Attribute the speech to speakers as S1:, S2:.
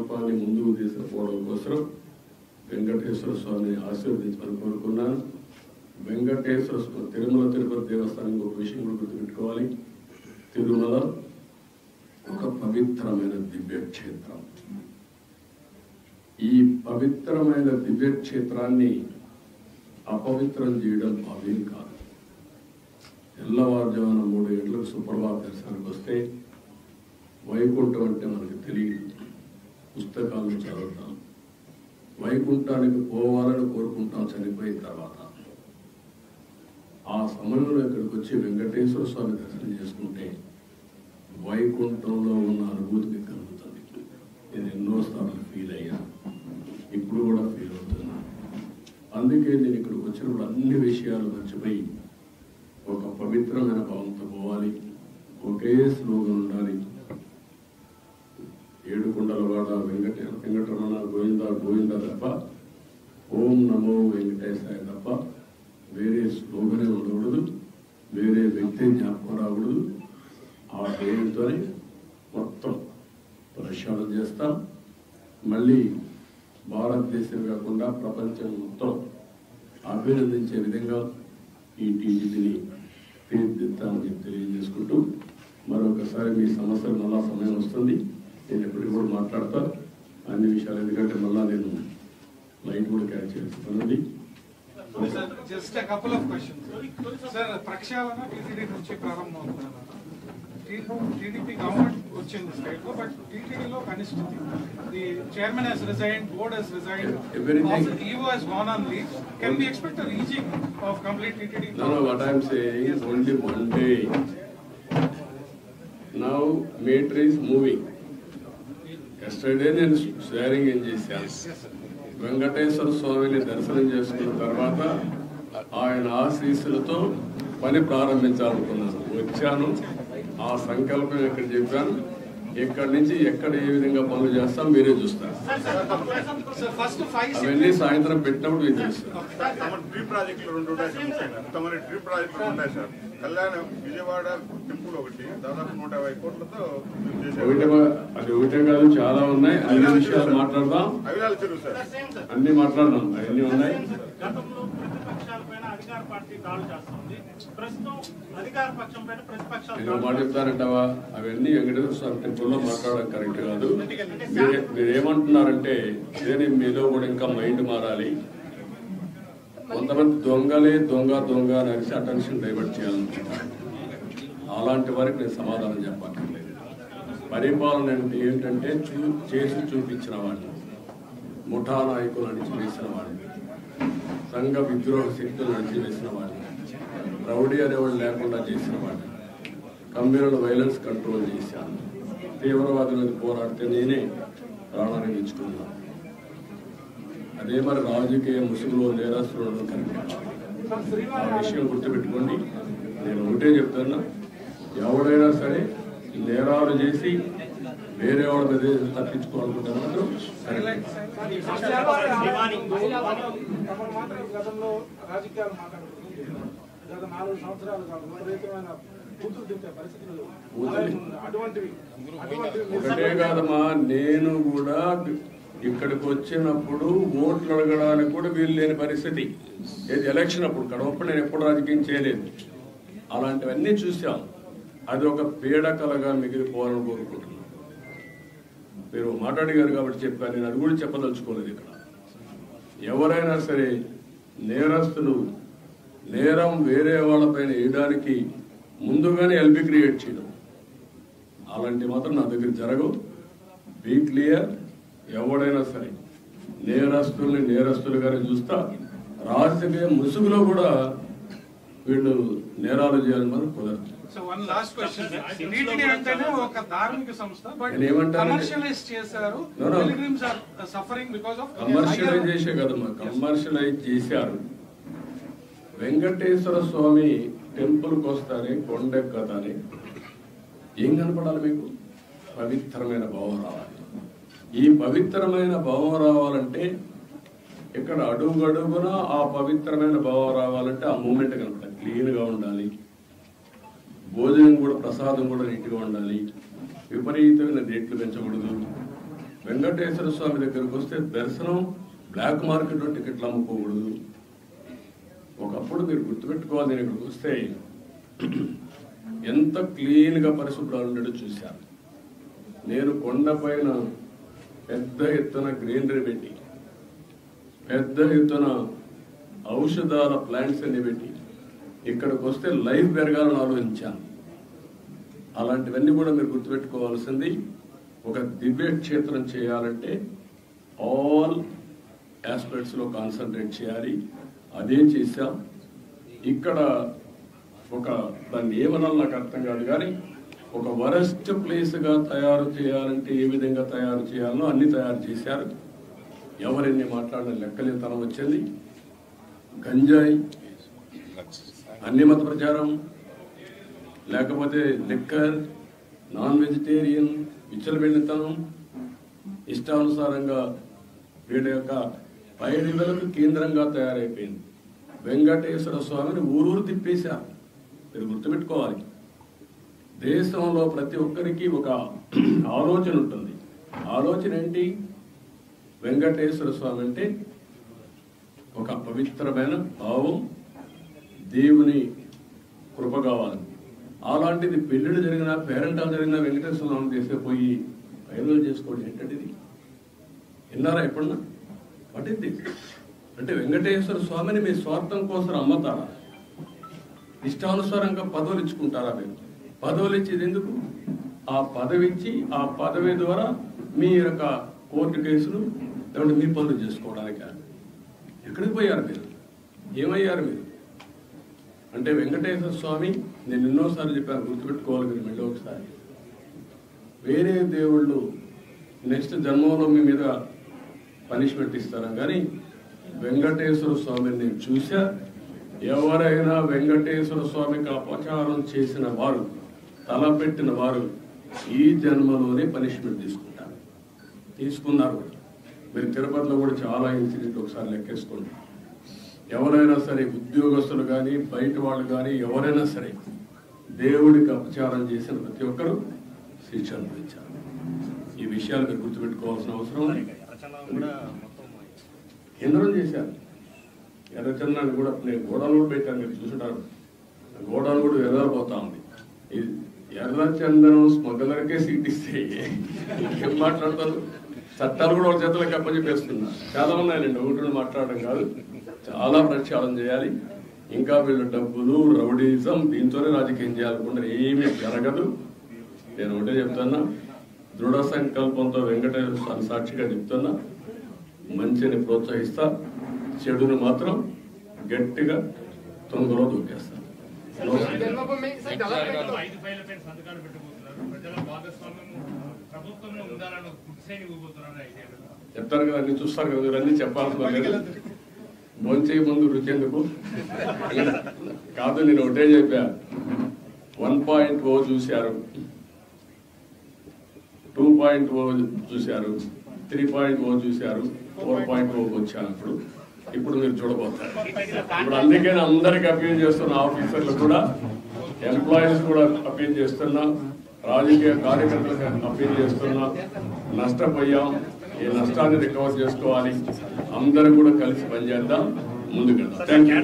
S1: సంకల్పాన్ని ముందుకు తీసుకుపోవడం కోసం వెంకటేశ్వర స్వామిని ఆశీర్వదించమని కోరుకున్నాను. వెంకటేశ్వర స్వామి తిరుమల తిరుపతి దేవస్థానం ఒక విషయం కూడా గుర్తుపెట్టుకోవాలి. తిరుమల ఒక పవిత్రమైన దివ్యక్షేత్రం. ఈ పవిత్రమైన దివ్యక్షేత్రాన్ని అపవిత్రం చేయడం భావ్యం కాదు. తెల్లవారుజామున 3 గంటలకు సుప్రభాత దర్శనానికి వస్తే వైకుంఠం అంటే మనకు తెలియదు, పుస్తకాలను చదువుతాం. వైకుంఠానికి పోవాలని కోరుకుంటాం చనిపోయిన తర్వాత. ఆ సమయంలో ఇక్కడికి వచ్చి వెంకటేశ్వర స్వామి దర్శనం చేసుకుంటే వైకుంఠంలో ఉన్న అనుభూతికి కలుగుతుంది. నేను ఎన్నోసార్లు ఫీల్ అయ్యా, ఇప్పుడు కూడా ఫీల్ అవుతున్నా. అందుకే నేను ఇక్కడికి వచ్చినప్పుడు అన్ని విషయాలు మర్చిపోయి ఒక పవిత్రమైన భావంతో పోవాలి. ఒకే స్లోగన్ ఉండాలి. ఏడుకొండలవాడ వెంకటరమణ గోవింద గోవింద తప్ప, ఓం నమో వెంకటేశాయ తప్ప వేరే స్లోగనే ఉండకూడదు, వేరే వ్యక్తి జ్ఞాపకం రాకూడదు. ఆ పేరుతోనే మొత్తం ప్రక్షాళన చేస్తాం. మళ్ళీ భారతదేశం కాకుండా ప్రపంచం మొత్తం అభినందించే విధంగా ఈ టీడీపీని తీర్చిదిద్దామని తెలియజేసుకుంటూ మరొకసారి మీ సమస్యలు మళ్ళా సమయం వస్తుంది. నేను ఎప్పటికీ కూడా మాట్లాడతా అన్ని విషయాలు, ఎందుకంటే మళ్ళా నేను లైట్ కూడా క్యాచ్ చేస్తున్నానండి.
S2: Just a couple of questions. Sir, ప్రక్షాళన టీటీడీ నుంచి ప్రారంభమవుతున్నారు. టీడీపీ గవర్నమెంట్ వచ్చింది స్టేట్ లో, బట్ టీటీడీలో కనిష్ఠితి. The chairman has resigned, board has resigned, EO has gone on leave. Can we expect a rejigging of complete TTD?
S1: No, what I am saying is only one day. Now matter is moving. Yesterday నేను sharing ఏం చేశాను. వెంకటేశ్వర స్వామిని దర్శనం చేసుకున్న తర్వాత ఆయన ఆశీస్సులతో పని ప్రారంభించాలనుకున్నాను. వచ్చాను, ఆ సంకల్పం ఇక్కడ చెప్పాను. ఇక్కడి నుంచి ఎక్కడ ఏ విధంగా పనులు చేస్తాం మీరే చూస్తారు. అవన్నీ సాయంత్రం పెట్టినప్పుడు మీకు తెలుస్తారు. అది ఒకటే కాదు, చాలా ఉన్నాయి. అన్ని విషయాలు మాట్లాడదాం, అన్ని మాట్లాడదాం. అవన్నీ ఉన్నాయి. నేను మాట చెప్తానంటావా? అవన్నీ వెంకటేశ్వర స్వామి టెంపుల్లో మాట్లాడడం కరెక్ట్ కాదు. మీరేమంటున్నారంటే ఇదే మీలో కూడా ఇంకా మైండ్ మారాలి. కొంతమంది దొంగలే దొంగ దొంగ అని అరిసి అటెన్షన్ డైవర్ట్ చేయాలనుకుంటున్నారు. అలాంటి వారికి నేను సమాధానం చెప్పక్కర్లేదు. పరిపాలన అంటే ఏంటంటే చేసి చూపించిన వాడిని, ముఠా నాయకులు అణిచివేసిన వాడిని, సంఘ విద్రోహ శక్తులు అణిచివేసిన వాడిని, రౌడీ అనేవాళ్ళు లేకుండా చేసిన వాడిని, కమ్యూనల్ వైలెన్స్ కంట్రోల్ చేశాను. తీవ్రవాదుల మీద పోరాడితే నేనే ప్రాణాన్ని ఇచ్చుకున్నాను. అదే మరి రాజకీయ ముసుగులో నేరస్తులను కనిపించాలి. ఆ విషయం గుర్తుపెట్టుకోండి. నేను ఒకటే చెప్తున్నా, ఎవడైనా సరే నేరాలు చేసి వేరే వాళ్ళ మీద తప్పించుకోవాలనుకుంటే మాత్రం ఒకటే కాదమ్మా, నేను కూడా ఇక్కడికి వచ్చినప్పుడు ఓట్లు అడగడానికి కూడా వీలు లేని పరిస్థితి. ఏది ఎలక్షన్ అప్పుడు కడవప్పుడు నేను ఎప్పుడు రాజకీయం చేయలేదు. అలాంటివన్నీ చూసాం. అది ఒక పీడకలగా మిగిలిపోవాలని కోరుకుంటున్నాను. మీరు మాట్లాడిగారు కాబట్టి చెప్పాను, నేను అది కూడా చెప్పదలుచుకోలేదు. ఇక్కడ ఎవరైనా సరే నేరస్తులు నేరం వేరే వాళ్ళపైన వేయడానికి ముందుగానే ఎల్బీ క్రియేట్ చేయడం, అలాంటి మాత్రం నా దగ్గర జరగవు. Be clear. ఎవడైనా సరే నేరస్తుల్ని నేరస్తులుగానే చూస్తా. రాజకీయ ముసుగులో కూడా వీళ్ళు నేరాలు చేయాలని మనం కుదరదు. కమర్షియలైజ్ చేసే కదమ్మా, కమర్షియలైజ్ చేశారు. వెంకటేశ్వర స్వామి టెంపుల్కి వస్తానే కొండెక్కతానే ఏం కనపడాలి మీకు? పవిత్రమైన భావం రావాలి. ఈ పవిత్రమైన భావం రావాలంటే ఇక్కడ అడుగడుగున ఆ పవిత్రమైన భావం రావాలంటే ఆ మూమెంట్ కనపడాలి. క్లీన్గా ఉండాలి. భోజనం కూడా, ప్రసాదం కూడా నీట్గా ఉండాలి. విపరీతమైన రేట్లు పెంచకూడదు. వెంకటేశ్వర స్వామి దగ్గరకు వస్తే దర్శనం బ్లాక్ మార్కెట్లో టికెట్లు అమ్ముకోకూడదు. ఒకప్పుడు మీరు గుర్తుపెట్టుకోవాలి, నేను ఇక్కడికి వస్తే ఎంత క్లీన్గా పరిశుభ్రాలు ఉండేటో చూశాను. నేను కొండపైన పెద్ద ఎత్తున గ్రీనరీ పెట్టి, పెద్ద ఎత్తున ఔషధాల ప్లాంట్స్ అన్ని పెట్టి ఇక్కడికి వస్తే లైఫ్ పెరగాలని ఆలోచించాను. అలాంటివన్నీ కూడా మీరు గుర్తుపెట్టుకోవాల్సింది. ఒక దివ్య క్షేత్రం చేయాలంటే ఆల్ ఆస్పెక్ట్స్లో కాన్సన్ట్రేట్ చేయాలి. అదే చేశాం. ఇక్కడ ఒక దాన్ని ఏమనాలి నాకు అర్థం కాదు, కానీ ఒక వరస్ట్ ప్లేస్గా తయారు చేయాలంటే ఏ విధంగా తయారు చేయాలో అన్ని తయారు చేశారు. ఎవరెన్ని మాట్లాడిన లెక్కలేతనం వచ్చింది. గంజాయి, అన్ని మత ప్రచారం, లేకపోతే లిక్కర్, నాన్ వెజిటేరియన్, విచ్చలబెళ్ళితనం, ఇష్టానుసారంగా వీళ్ళ యొక్క పైడివలకు కేంద్రంగా తయారైపోయింది. వెంకటేశ్వర స్వామిని ఊరూరు తిప్పేశారు. మీరు గుర్తుపెట్టుకోవాలి, దేశంలో ప్రతి ఒక్కరికి ఒక ఆలోచన ఉంటుంది. ఆలోచన ఏంటి? వెంకటేశ్వర స్వామి అంటే ఒక పవిత్రమైన భావం, దేవుని కృప కావాలి. అలాంటిది పెళ్ళిళ్ళు జరిగినా, పేరెంటాలు జరిగినా వెంకటేశ్వర స్వామి తీసుకుపోయి పైరులు చేసుకోవడం ఏంటంటే ఇది విన్నారా ఎప్పుడన్నా? పట్టింది అంటే వెంకటేశ్వర స్వామిని మీ స్వార్థం కోసం అమ్మతారా? ఇష్టానుసారంగా పదవులు ఇచ్చుకుంటారా? మీరు పదవులు ఇచ్చేది ఎందుకు? ఆ పదవి ఇచ్చి ఆ పదవి ద్వారా మీ యొక్క కోర్టు కేసులు లేకుంటే మీ పనులు చేసుకోవడానికి ఎక్కడికి పోయారు మీరు? ఏమయ్యారు మీరు? అంటే వెంకటేశ్వర స్వామి, నేను ఎన్నోసార్లు చెప్పాను, గుర్తుపెట్టుకోవాలి మీరు మళ్ళీ ఒకసారి. వేరే దేవుళ్ళు నెక్స్ట్ జన్మంలో మీ మీద పనిష్మెంట్ ఇస్తారా, కానీ వెంకటేశ్వర స్వామిని నేను చూసా. ఎవరైనా వెంకటేశ్వర స్వామికి అపచారం చేసిన వారు, తలపెట్టిన వారు ఈ జన్మలోనే పనిష్మెంట్ తీసుకున్నారు. మీరు తిరుపతిలో కూడా చాలా ఇన్సిడెంట్ ఒకసారి లెక్కేసుకోండి. ఎవరైనా సరే, ఉద్యోగస్తులు కానీ బయట వాళ్ళు కానీ ఎవరైనా సరే దేవుడికి అపచారం చేసిన ప్రతి ఒక్కరూ శిక్ష అనుభవించారు. ఈ విషయాలు మీరు గుర్తుపెట్టుకోవాల్సిన అవసరం ఉంది. ఎందరో చేశారు. ఎర్రచందనాన్ని కూడా నేను గోడలు కూడా పెట్టాను, మీరు చూసుంటారు. గోడలు కూడా ఎర్రపోతా ఉంది. ఎర్రచందనం స్మగ్లర్కే సీట్ ఇస్తే ఏం మాట్లాడతారు? చట్టాలు కూడా ఒక చేతులకు అప్పచెప్పేస్తున్నా. చాలా ఉన్నాయండి, ఒకటి మాట్లాడడం కాదు, చాలా ప్రక్షాళన చేయాలి. ఇంకా వీళ్ళు డబ్బులు, రౌడీజం, దీంతోనే రాజకీయం చేయాలనుకుంటారు. ఏమీ జరగదు. నేను ఒకటే చెప్తున్నా, దృఢ సంకల్పంతో వెంకటేశ్వర స్వామి సాక్షిగా చెప్తున్నా, మంచిని ప్రోత్సహిస్తా, చెడును మాత్రం గట్టిగా తొందరలో దూకేస్తా. చెప్తారు కదా, అన్ని చూస్తారు కదా, మీరు అన్ని చెప్పాల్సిన భోంచే ముందు రుచేందుకు కాదు. నేను ఒకటే చెప్పా, 1.0 చూశారు, 2.0 చూశారు, 3.0 చూశారు, 4.0 వచ్చాను. ఇప్పుడు మీరు చూడబోతారు. ఇప్పుడు అందుకే అందరికి అప్పీల్ చేస్తున్న, ఆఫీసర్లు కూడా, ఎంప్లాయీస్ కూడా అప్పీల్ చేస్తున్నా, రాజకీయ కార్యకర్తలకు అప్పీల్ చేస్తున్నా. నష్టపోయాం, ఈ నష్టాన్ని రికవర్ చేసుకోవాలి. అందరూ కూడా కలిసి పనిచేద్దాం, ముందుకెళ్దాం. Thank you.